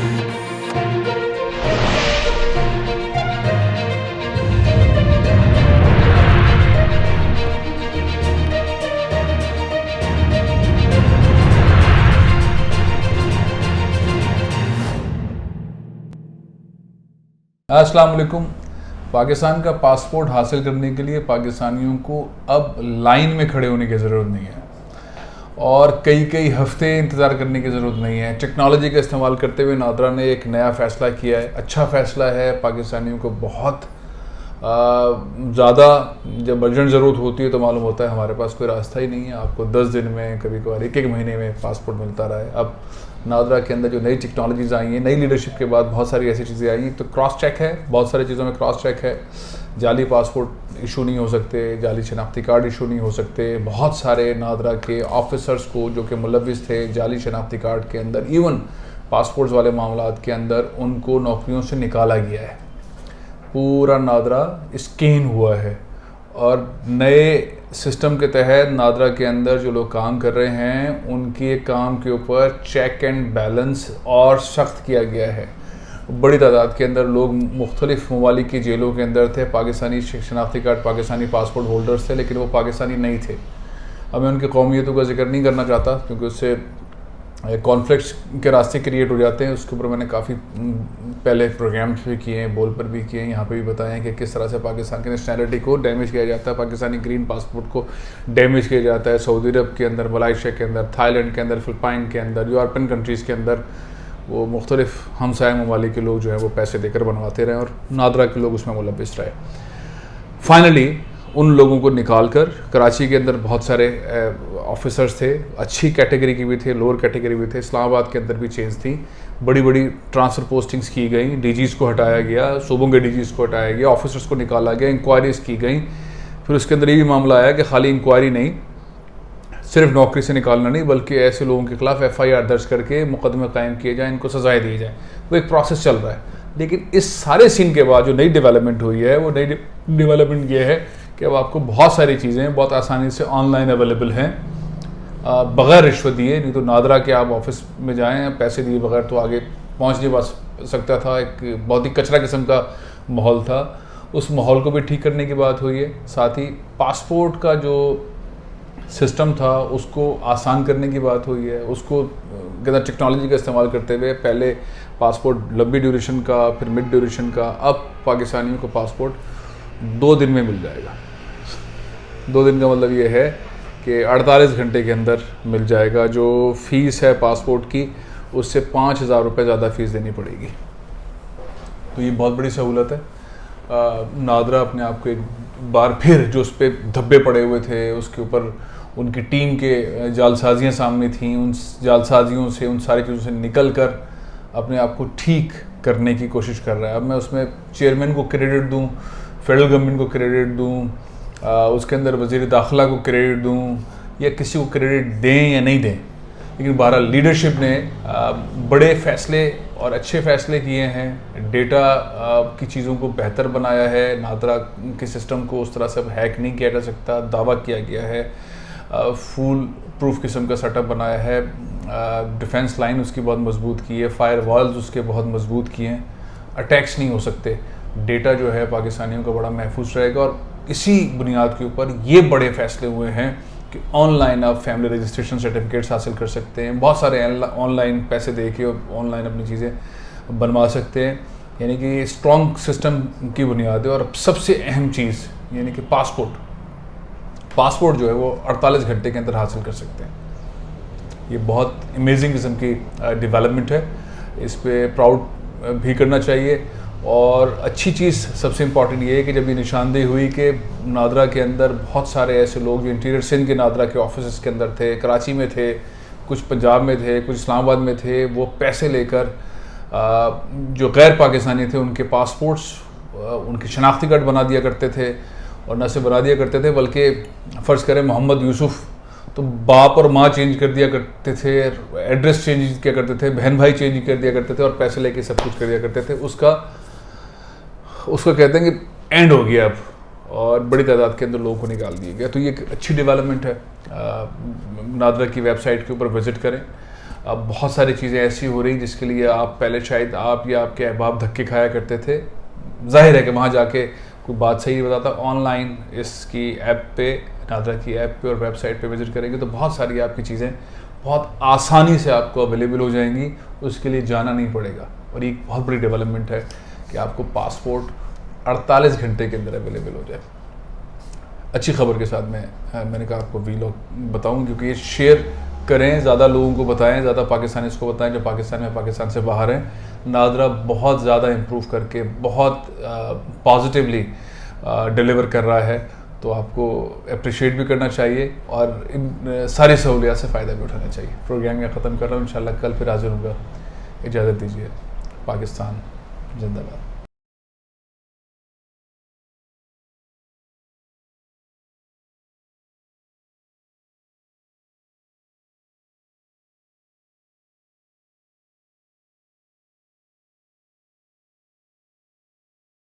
अस्सलाम वालेकुम। पाकिस्तान का पासपोर्ट हासिल करने के लिए पाकिस्तानियों को अब लाइन में खड़े होने की ज़रूरत नहीं है और कई कई हफ्ते इंतज़ार करने की ज़रूरत नहीं है। टेक्नोलॉजी का इस्तेमाल करते हुए नादरा ने एक नया फ़ैसला किया है। अच्छा फ़ैसला है। पाकिस्तानियों को बहुत ज़्यादा जब अर्जेंट ज़रूरत होती है तो मालूम होता है हमारे पास कोई रास्ता ही नहीं है। आपको 10 दिन में, कभी कभार एक महीने में पासपोर्ट मिलता रहा है। अब नादरा के अंदर जो नई टेक्नोलॉजीज़ आई हैं, नई लीडरशिप के बाद बहुत सारी ऐसी चीज़ें आई हैं। तो क्रॉस चेक है, बहुत सारी चीज़ों में क्रॉस चेक है। जाली पासपोर्ट इशू नहीं हो सकते, जाली शनाख्ती कार्ड इशू नहीं हो सकते। बहुत सारे नादरा के ऑफिसर्स को जो कि मुलविस थे जाली शनाख्ती कार्ड के अंदर, इवन पासपोर्ट्स वाले मामलात के अंदर, उनको नौकरियों से निकाला गया है। पूरा नादरा स्कैन हुआ है और नए सिस्टम के तहत नादरा के अंदर जो लोग काम कर रहे हैं उनके काम के ऊपर चेक एंड बैलेंस और सख्त किया गया है। बड़ी तादाद के अंदर लोग मुख्तलिफ ममालिक की जेलों के अंदर थे। पाकिस्तानी शनाख्ती कार्ड, पाकिस्तानी पासपोर्ट होल्डर्स थे, लेकिन वो पाकिस्तानी नहीं थे। अब मैं उनकी कौमियतों का जिक्र नहीं करना चाहता क्योंकि उससे कॉन्फ्लिक्ट्स के रास्ते क्रिएट हो जाते हैं। उसके ऊपर मैंने काफ़ी पहले प्रोग्राम्स भी किए हैं, बोल पर भी किए हैं, यहाँ पे भी बताए हैं कि किस तरह से पाकिस्तान की नेशनैलिटी को डैमेज किया जाता है, पाकिस्तानी ग्रीन पासपोर्ट को डैमेज किया जाता है। सऊदी अरब के अंदर, मलाइशिया के अंदर, थाईलैंड के अंदर, फ़िलिपाइन के अंदर, यूरोपियन कंट्रीज़ के अंदर वो मुख्तलिफ हमसाया ममालिक के लोग जो है वो पैसे देकर बनवाते रहे और नादरा के लोग उसमें मुलविस रहे। फाइनली उन लोगों को निकाल कर कराची के अंदर बहुत सारे ऑफिसर्स थे, अच्छी कैटेगरी के भी थे, लोअर कैटेगरी भी थे। इस्लामाबाद के अंदर भी चेंज थी, बड़ी बड़ी ट्रांसफ़र पोस्टिंग्स की गई, डीजीज़ को हटाया गया, सूबों के डीजीज़ को हटाया गया, ऑफिसर्स को निकाला गया, इंक्वायरीज़ की गई। फिर उसके अंदर ये भी मामला आया कि खाली इंक्वायरी नहीं, सिर्फ नौकरी से निकालना नहीं, बल्कि ऐसे लोगों के खिलाफ FIR दर्ज करके मुकदमे कायम किए जाएँ, इनको सजाएँ दी जाए। वो एक प्रोसेस चल रहा है। लेकिन इस सारे सीन के बाद जो नई डेवलपमेंट हुई है, वो नई डेवलपमेंट ये है कि अब आपको बहुत सारी चीज़ें बहुत आसानी से ऑनलाइन अवेलेबल हैं, बग़ैर रिश्वत दिए। नहीं तो नादरा के आप ऑफिस में जाएं, पैसे दिए बगैर तो आगे पहुंच नहीं सकता था। एक बहुत ही कचरा किस्म का माहौल था। उस माहौल को भी ठीक करने की बात हुई है। साथ ही पासपोर्ट का जो सिस्टम था उसको आसान करने की बात हुई है। उसको टेक्नोलॉजी का इस्तेमाल करते हुए पहले पासपोर्ट लंबी ड्यूरेशन का, फिर मिड ड्यूरेशन का, अब पाकिस्तानियों को पासपोर्ट 2 दिन में मिल जाएगा। 2 दिन का मतलब ये है कि 48 घंटे के अंदर मिल जाएगा। जो फ़ीस है पासपोर्ट की, उससे 5,000 रुपये ज़्यादा फ़ीस देनी पड़ेगी। तो ये बहुत बड़ी सहूलत है। नादरा अपने आप को एक बार फिर जो उस पर धब्बे पड़े हुए थे, उसके ऊपर उनकी टीम के जालसाजियाँ सामने थीं, उन जालसाजियों से, उन सारी चीज़ों से निकल कर अपने आप को ठीक करने की कोशिश कर रहा है। अब मैं उसमें चेयरमैन को क्रेडिट दूँ, फेडरल गवर्नमेंट को क्रेडिट दूँ, उसके अंदर वज़ीर दाखिला को क्रेडिट दूँ, या किसी को क्रेडिट दें या नहीं दें, लेकिन बहरहाल लीडरशिप ने बड़े फ़ैसले और अच्छे फ़ैसले किए हैं। डेटा की चीज़ों को बेहतर बनाया है। नादरा के सिस्टम को उस तरह से अब हैक नहीं किया जा सकता, दावा किया गया है। फूल प्रूफ किस्म का सेटअप बनाया है। डिफेंस लाइन उसकी बहुत मजबूत की है, फायर वॉल्स उसके बहुत मजबूत किए हैं। अटैक्स नहीं हो सकते। डेटा जो है पाकिस्तानियों का बड़ा महफूज रहेगा। और इसी बुनियाद के ऊपर ये बड़े फ़ैसले हुए हैं कि ऑनलाइन आप फैमिली रजिस्ट्रेशन सर्टिफिकेट्स हासिल कर सकते हैं। बहुत सारे ऑनलाइन पैसे दे के ऑनलाइन अपनी चीज़ें बनवा सकते हैं। यानी कि स्ट्रॉन्ग सिस्टम की बुनियाद है। और सबसे अहम चीज़ यानी कि पासपोर्ट जो है वो 48 घंटे के अंदर हासिल कर सकते हैं। ये बहुत अमेजिंग किस्म की डेवलपमेंट है। इस पे प्राउड भी करना चाहिए। और अच्छी चीज़ सबसे इम्पॉर्टेंट ये है कि जब ये निशानदेही हुई कि नादरा के अंदर बहुत सारे ऐसे लोग जो इंटीरियर सिंध के नादरा के ऑफिस के अंदर थे, कराची में थे, कुछ पंजाब में थे, कुछ इस्लामाबाद में थे, वो पैसे लेकर जो गैर पाकिस्तानी थे उनके पासपोर्ट्स, उनके शनाख्ती कार्ड बना दिया करते थे। और न सिर्फ बना दिया करते थे बल्कि फ़र्ज़ करें मोहम्मद यूसुफ़ तो बाप और माँ चेंज कर दिया करते थे, एड्रेस चेंज किया करते थे, बहन भाई चेंज कर दिया करते थे और पैसे लेके सब कुछ कर दिया करते थे। उसका कहते हैं कि एंड हो गया अब, और बड़ी तादाद के अंदर लोगों को निकाल दिया गया। तो ये एक अच्छी डेवलपमेंट है। नादरा की वेबसाइट के ऊपर विज़िट करें, अब बहुत सारी चीज़ें ऐसी हो रही जिसके लिए आप पहले शायद आप या आपके अहबाब धक्के खाया करते थे। जाहिर है कि वहाँ जाके कोई बात सही नहीं बताता। ऑनलाइन इसकी ऐप पे, नादरा की ऐप पे और वेबसाइट पे विज़िट करेंगे तो बहुत सारी आपकी चीज़ें बहुत आसानी से आपको अवेलेबल हो जाएंगी, उसके लिए जाना नहीं पड़ेगा। और एक बहुत बड़ी डेवलपमेंट है कि आपको पासपोर्ट 48 घंटे के अंदर अवेलेबल हो जाए। अच्छी खबर के साथ मैंने कहा आपको वीलॉग बताऊं, क्योंकि ये शेयर करें, ज़्यादा लोगों को बताएं, ज़्यादा पाकिस्तानी इसको बताएं जो पाकिस्तान में, पाकिस्तान से बाहर हैं। नादरा बहुत ज़्यादा इम्प्रूव करके बहुत पॉजिटिवली डिलीवर कर रहा है, तो आपको अप्रिशिएट भी करना चाहिए और इन सारी सहूलियात से फ़ायदा भी उठाना चाहिए। प्रोग्राम में ख़त्म कर रहा हूँ, इंशाल्लाह कल फिर हाजिर होगा। इजाज़त दीजिए। पाकिस्तान जिंदाबाद।